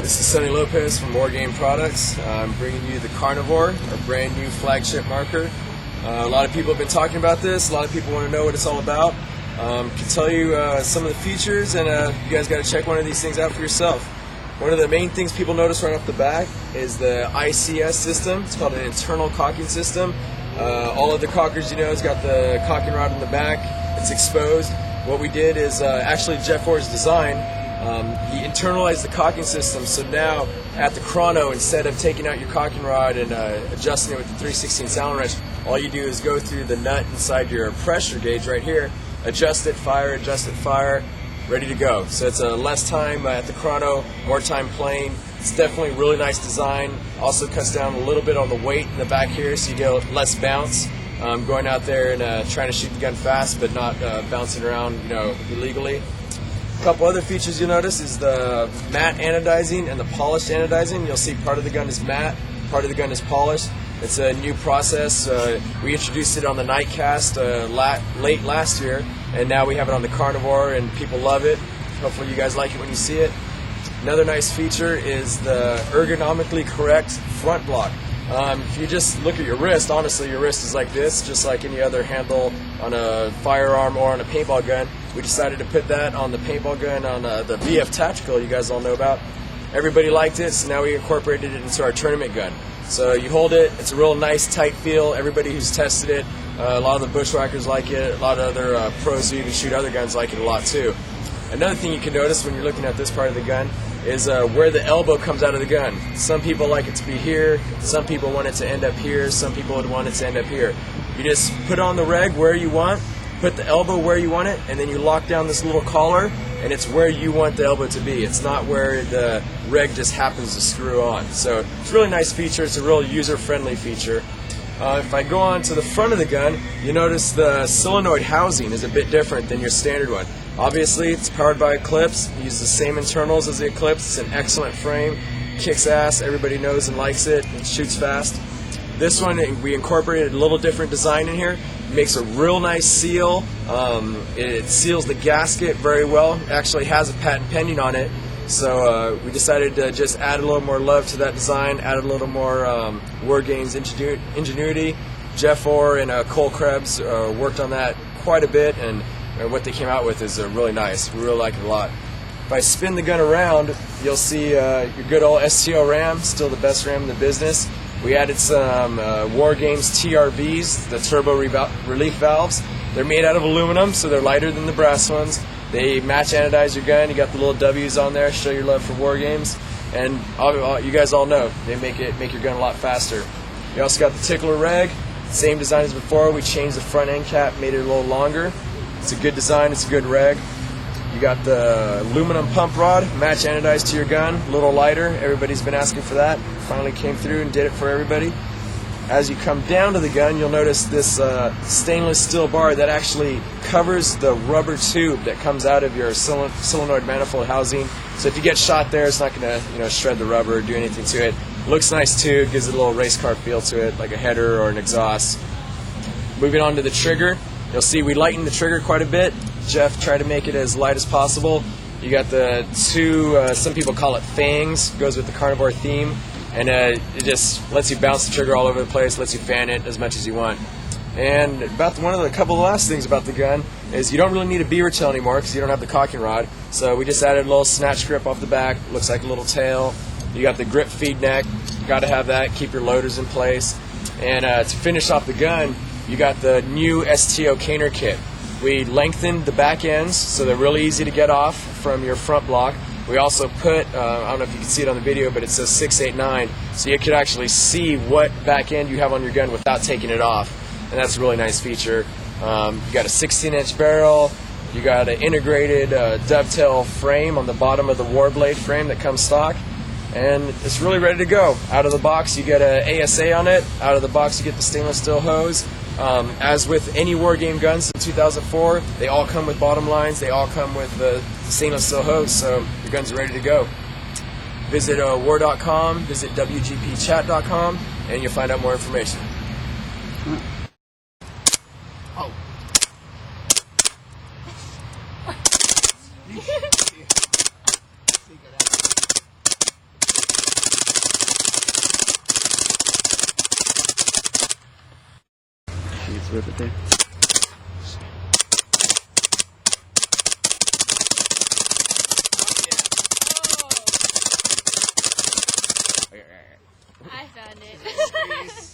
This is Sonny Lopez from War Game Products. I'm bringing you the Karnivor, our brand new flagship marker. A lot of people have been talking about this. A lot of people want to know what it's all about. Can tell you some of the features, and you guys got to check one of these things out for yourself. One of the main things people notice right off the back is the ICS system. It's called an internal cocking system. All of the cockers, you know, has got the cocking rod in the back. It's exposed. What we did is actually Jeff Orr's design. He internalized the cocking system, so now at the chrono, instead of taking out your cocking rod and adjusting it with the 3/16 Allen wrench, all you do is go through the nut inside your pressure gauge right here, adjust it, fire, ready to go. So it's less time at the chrono, more time playing. It's definitely a really nice design. Also cuts down a little bit on the weight in the back here, so you get less bounce going out there and trying to shoot the gun fast, but not bouncing around, you know, illegally. A couple other features you'll notice is the matte anodizing and the polished anodizing. You'll see part of the gun is matte, part of the gun is polished. It's a new process. We introduced it on the Nightcast late last year, and now we have it on the Karnivor, and people love it. Hopefully you guys like it when you see it. Another nice feature is the ergonomically correct front block. If you just look at your wrist, honestly, your wrist is like this, just like any other handle on a firearm or on a paintball gun. We decided to put that on the paintball gun on the VF Tactical you guys all know about. Everybody liked it, so now we incorporated it into our tournament gun. So you hold it, it's a real nice tight feel. Everybody who's tested it, a lot of the bushwhackers like it, a lot of other pros who even shoot other guns like it a lot too. Another thing you can notice when you're looking at this part of the gun is where the elbow comes out of the gun. Some people like it to be here, some people want it to end up here, some people would want it to end up here. You just put on the reg where you want, put the elbow where you want it, and then you lock down this little collar, and it's where you want the elbow to be. It's not where the reg just happens to screw on. So it's a really nice feature. It's a real user-friendly feature. If I go on to the front of the gun, you notice the solenoid housing is a bit different than your standard one. Obviously, it's powered by Eclipse. We use the same internals as the Eclipse. It's an excellent frame, kicks ass, everybody knows and likes it, it shoots fast. This one, we incorporated a little different design in here. It makes a real nice seal. It seals the gasket very well. It actually has a patent pending on it. So we decided to just add a little more love to that design, add a little more War Games ingenuity. Jeff Orr and Cole Krebs worked on that quite a bit, and what they came out with is really nice. We really like it a lot. If I spin the gun around, you'll see your good old STO RAM, still the best RAM in the business. We added some War Games TRVs, the turbo relief valves. They're made out of aluminum, so they're lighter than the brass ones. They match anodize your gun. You got the little W's on there, show your love for War Games. And you guys all know, they make your gun a lot faster. You also got the Tickler reg, same design as before. We changed the front end cap, made it a little longer. It's a good design, it's a good reg. You got the aluminum pump rod, match anodized to your gun, a little lighter. Everybody's been asking for that. Finally came through and did it for everybody. As you come down to the gun, you'll notice this stainless steel bar that actually covers the rubber tube that comes out of your solenoid manifold housing. So if you get shot there, it's not going to shred the rubber or do anything to it. Looks nice too, gives it a little race car feel to it, like a header or an exhaust. Moving on to the trigger, you'll see we lightened the trigger quite a bit. Jeff tried to make it as light as possible. You got the two, some people call it fangs, goes with the Karnivor theme. And it just lets you bounce the trigger all over the place, lets you fan it as much as you want. And about a couple of the last things about the gun is you don't really need a beaver tail anymore because you don't have the cocking rod. So we just added a little snatch grip off the back, looks like a little tail. You got the grip feed neck, got to have that, keep your loaders in place. And to finish off the gun, you got the new STO caner kit. We lengthened the back ends so they're really easy to get off from your front block. We also put, I don't know if you can see it on the video, but it says 689, so you could actually see what back end you have on your gun without taking it off, and that's a really nice feature. You got a 16-inch barrel, you got an integrated dovetail frame on the bottom of the Warblade frame that comes stock, and it's really ready to go. Out of the box, you get an ASA on it. Out of the box, you get the stainless steel hose. As with any War Game guns in 2004, they all come with bottom lines. They all come with the stainless steel hose, so your guns are ready to go. Visit war.com, visit WGPchat.com, and you'll find out more information. Oh. rip it there. I found it.